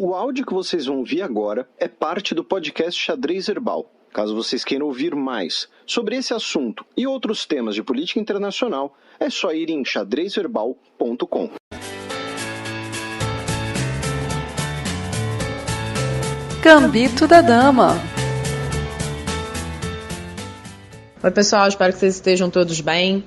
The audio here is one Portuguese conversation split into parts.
O áudio que vocês vão ouvir agora é parte do podcast Xadrez Herbal. Caso vocês queiram ouvir mais sobre esse assunto e outros temas de política internacional, é só ir em xadrezherbal.com. Gambito da Dama. Oi pessoal, espero que vocês estejam todos bem.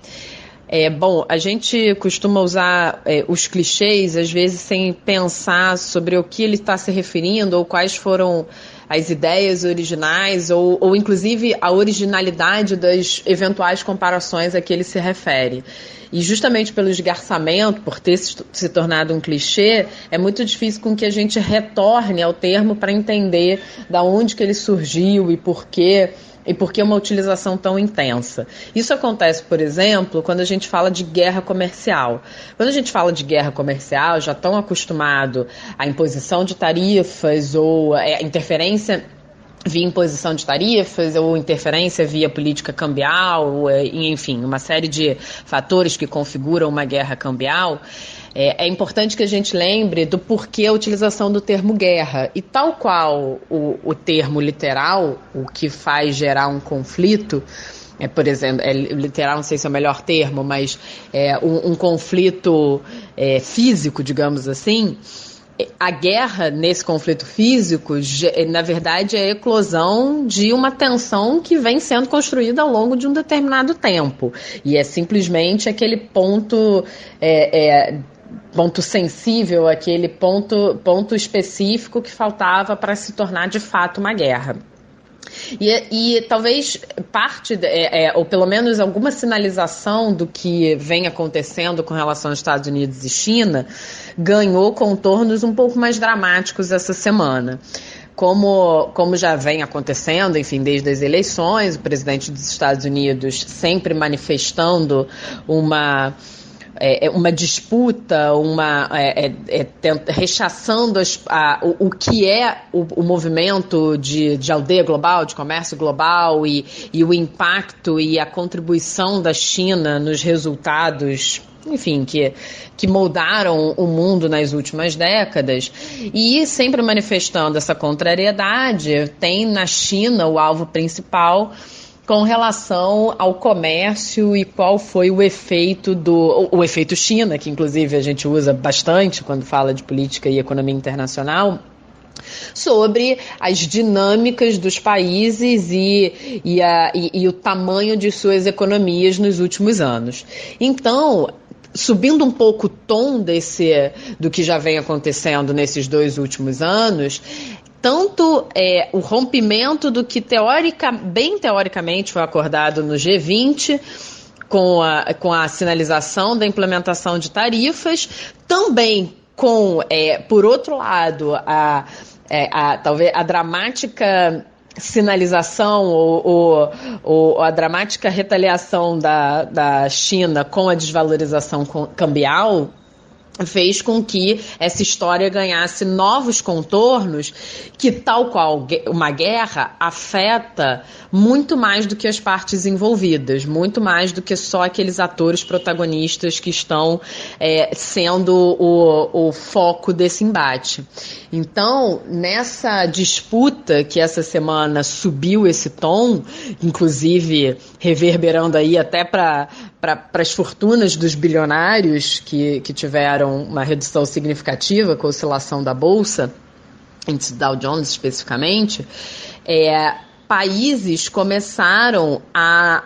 Bom, a gente costuma usar os clichês, às vezes, sem pensar sobre o que ele está se referindo ou quais foram as ideias originais ou inclusive, a originalidade das eventuais comparações a que ele se refere. E justamente pelo esgarçamento, por ter se tornado um clichê, é muito difícil com que a gente retorne ao termo para entender da onde que ele surgiu e por quê. E por que uma utilização tão intensa? Isso acontece, por exemplo, quando a gente fala de guerra comercial. Quando a gente fala de guerra comercial, já estão acostumados à imposição de tarifas ou interferência via imposição de tarifas ou interferência via política cambial, enfim, uma série de fatores que configuram uma guerra cambial. É importante que a gente lembre do porquê a utilização do termo guerra. E tal qual o termo literal, o que faz gerar um conflito, por exemplo, literal não sei se é o melhor termo, mas um conflito físico, digamos assim. A guerra, nesse conflito físico, na verdade, é a eclosão de uma tensão que vem sendo construída ao longo de um determinado tempo. E é simplesmente aquele ponto sensível, aquele ponto específico que faltava para se tornar de fato uma guerra. E talvez parte, ou pelo menos alguma sinalização do que vem acontecendo com relação aos Estados Unidos e China, ganhou contornos um pouco mais dramáticos essa semana. Como já vem acontecendo, enfim, desde as eleições, o presidente dos Estados Unidos sempre manifestando uma disputa, rechaçando o que é o movimento de aldeia global, de comércio global e o impacto e a contribuição da China nos resultados, enfim, que moldaram o mundo nas últimas décadas, e sempre manifestando essa contrariedade. Tem na China o alvo principal com relação ao comércio e qual foi o efeito o efeito China, que inclusive a gente usa bastante quando fala de política e economia internacional, sobre as dinâmicas dos países e o tamanho de suas economias nos últimos anos. Então, subindo um pouco o tom do que já vem acontecendo nesses 2 últimos anos, tanto o rompimento do que bem teoricamente foi acordado no G20, com a sinalização da implementação de tarifas, também com, por outro lado, talvez a dramática sinalização ou a dramática retaliação da China com a desvalorização cambial, fez com que essa história ganhasse novos contornos que, tal qual uma guerra, afeta muito mais do que as partes envolvidas, muito mais do que só aqueles atores protagonistas que estão sendo o foco desse embate. Então, nessa disputa que essa semana subiu esse tom, inclusive reverberando aí até para as fortunas dos bilionários que tiveram uma redução significativa com a oscilação da Bolsa, índice Dow Jones especificamente, países começaram a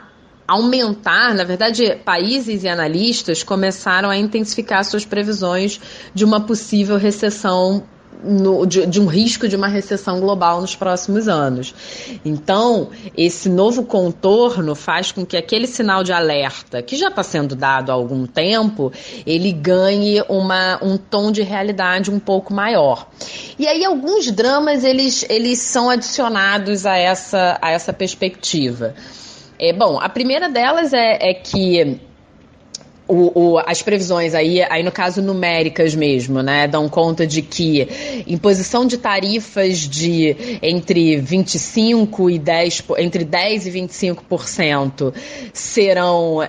aumentar, na verdade, países e analistas começaram a intensificar suas previsões de uma possível recessão, de um risco de uma recessão global nos próximos anos. Então, esse novo contorno faz com que aquele sinal de alerta, que já está sendo dado há algum tempo, ele ganhe um tom de realidade um pouco maior. E aí alguns dramas eles são adicionados a essa perspectiva. Bom, a primeira delas é que As previsões aí no caso numéricas mesmo, né, dão conta de que imposição de tarifas de entre 25 e 10, entre 10 e 25% serão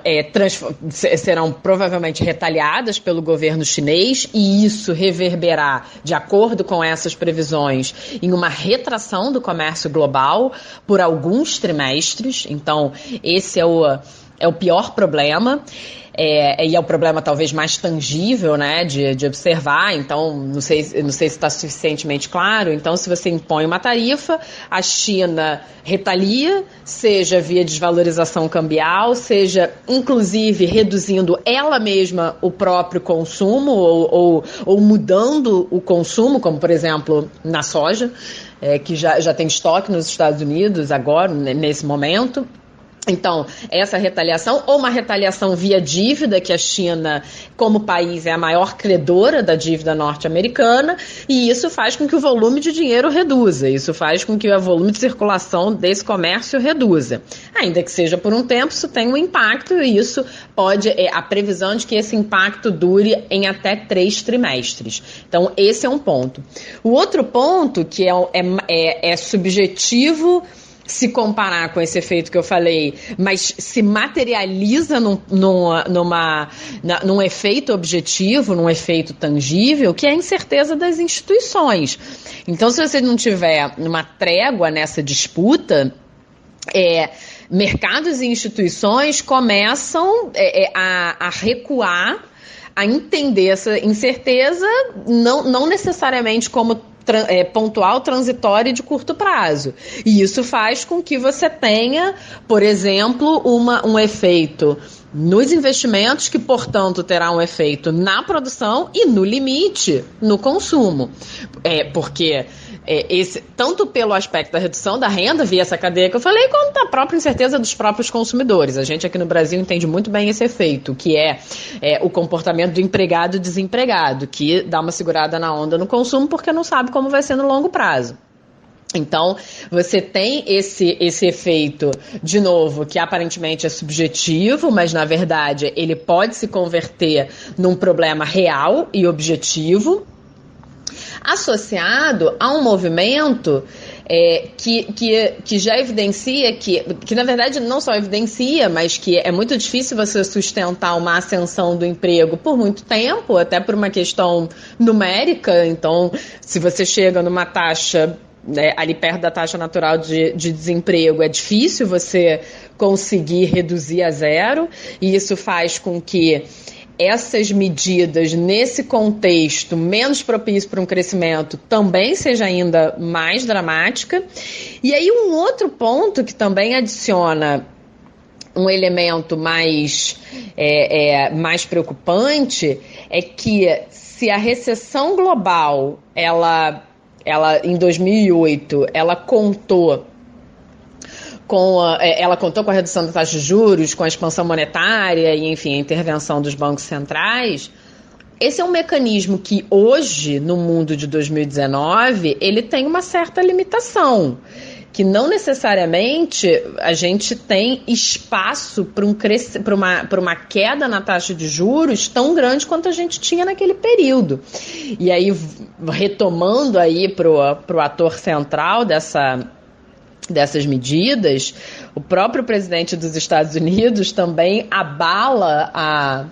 provavelmente retaliadas pelo governo chinês, e isso reverberará, de acordo com essas previsões, em uma retração do comércio global por alguns trimestres. Então, esse é o pior problema. E é o problema talvez mais tangível, né, de observar. Então, não sei se está suficientemente claro. Então, se você impõe uma tarifa, a China retalia, seja via desvalorização cambial, seja inclusive reduzindo ela mesma o próprio consumo ou mudando o consumo, como por exemplo na soja, que já tem estoque nos Estados Unidos agora, nesse momento. Então, essa retaliação, ou uma retaliação via dívida, que a China, como país, é a maior credora da dívida norte-americana, e isso faz com que o volume de dinheiro reduza, isso faz com que o volume de circulação desse comércio reduza. Ainda que seja por um tempo, isso tem um impacto, e isso pode, a previsão de que esse impacto dure em até 3 trimestres. Então, esse é um ponto. O outro ponto, que é subjetivo, se comparar com esse efeito que eu falei, mas se materializa num efeito objetivo, num efeito tangível, que é a incerteza das instituições. Então, se você não tiver uma trégua nessa disputa, mercados e instituições começam a recuar, a entender essa incerteza, não necessariamente como pontual, transitório e de curto prazo. E isso faz com que você tenha, por exemplo, um efeito nos investimentos, que, portanto, terá um efeito na produção e, no limite, no consumo. Porque tanto pelo aspecto da redução da renda via essa cadeia que eu falei, quanto da própria incerteza dos próprios consumidores. A gente aqui no Brasil entende muito bem esse efeito, que é o comportamento do empregado e desempregado, que dá uma segurada na onda no consumo porque não sabe como vai ser no longo prazo. Então, você tem esse efeito, de novo, que aparentemente é subjetivo, mas, na verdade, ele pode se converter num problema real e objetivo, associado a um movimento que já evidencia que, na verdade, não só evidencia, mas que é muito difícil você sustentar uma ascensão do emprego por muito tempo, até por uma questão numérica. Então, se você chega numa taxa ali perto da taxa natural de desemprego, é difícil você conseguir reduzir a zero, e isso faz com que essas medidas, nesse contexto menos propício para um crescimento, também seja ainda mais dramática. E aí um outro ponto que também adiciona um elemento mais preocupante é que, se a recessão global, ela em 2008, ela contou com a redução da taxa de juros, com a expansão monetária e, enfim, a intervenção dos bancos centrais. Esse é um mecanismo que hoje, no mundo de 2019, ele tem uma certa limitação, que não necessariamente a gente tem espaço para uma queda na taxa de juros tão grande quanto a gente tinha naquele período. E aí, retomando aí para o ator central dessas medidas, o próprio presidente dos Estados Unidos também abala a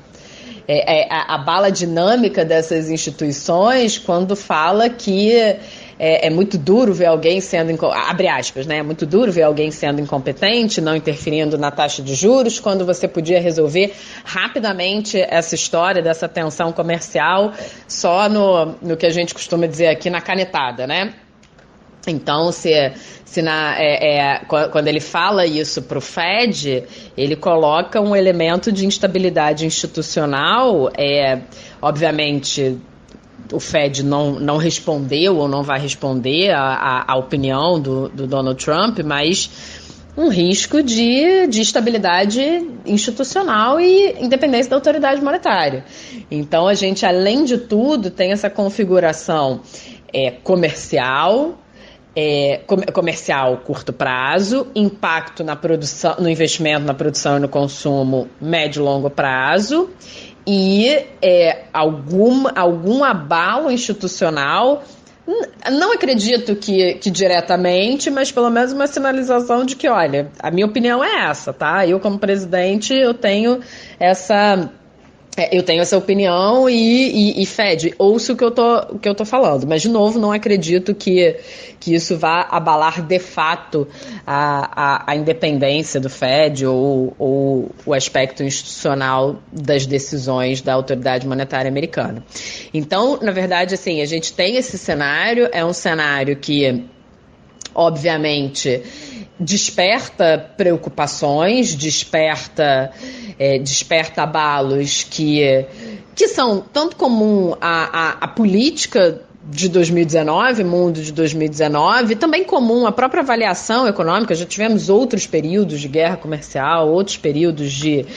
dinâmica dessas instituições quando fala que é muito duro ver alguém sendo, abre aspas, né? É muito duro ver alguém sendo incompetente, não interferindo na taxa de juros, quando você podia resolver rapidamente essa história dessa tensão comercial só no que a gente costuma dizer aqui, na canetada, né? Então, quando ele fala isso para o Fed, ele coloca um elemento de instabilidade institucional. Obviamente, o Fed não respondeu ou não vai responder à opinião do Donald Trump, mas um risco de estabilidade institucional e independência da autoridade monetária. Então, a gente, além de tudo, tem essa configuração comercial, comercial curto prazo, impacto na produção, no investimento, na produção e no consumo médio e longo prazo, e algum abalo institucional. Não acredito que diretamente, mas pelo menos uma sinalização de que, olha, a minha opinião é essa, tá? Eu, como presidente, eu tenho essa opinião e Fed, ouço o que eu tô falando. Mas, de novo, não acredito que isso vá abalar de fato a independência do Fed ou o aspecto institucional das decisões da autoridade monetária americana. Então, na verdade, assim, a gente tem esse cenário, é um cenário que, obviamente, desperta preocupações, desperta abalos que são tanto comum à política de 2019, mundo de 2019, também comum à própria avaliação econômica. Já tivemos outros períodos de guerra comercial, outros períodos de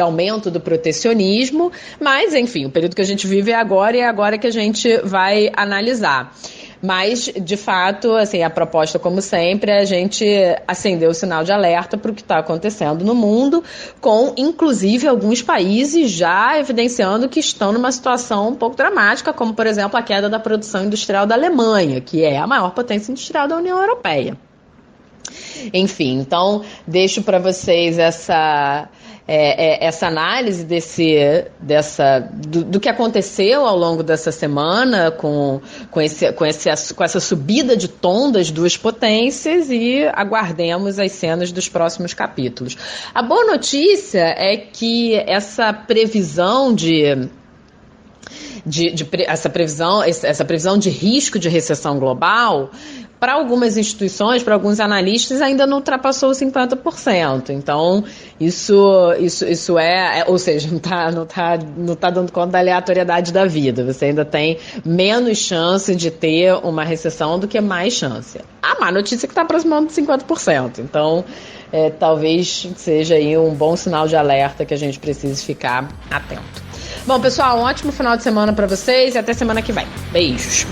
aumento do protecionismo, mas, enfim, o período que a gente vive é agora e é agora que a gente vai analisar. Mas, de fato, assim, a proposta, como sempre, é a gente acender o sinal de alerta para o que está acontecendo no mundo, com, inclusive, alguns países já evidenciando que estão numa situação um pouco dramática, como, por exemplo, a queda da produção industrial da Alemanha, que é a maior potência industrial da União Europeia. Enfim, então, deixo para vocês essa análise do que aconteceu ao longo dessa semana com essa subida de tom das duas potências e aguardemos as cenas dos próximos capítulos. A boa notícia é que essa previsão essa previsão de risco de recessão global, para algumas instituições, para alguns analistas, ainda não ultrapassou os 50%. Então, isso ou seja, não tá dando conta da aleatoriedade da vida. Você ainda tem menos chance de ter uma recessão do que mais chance. A má notícia é que está aproximando de 50%. Então, talvez seja aí um bom sinal de alerta que a gente precise ficar atento. Bom, pessoal, um ótimo final de semana para vocês e até semana que vem. Beijos!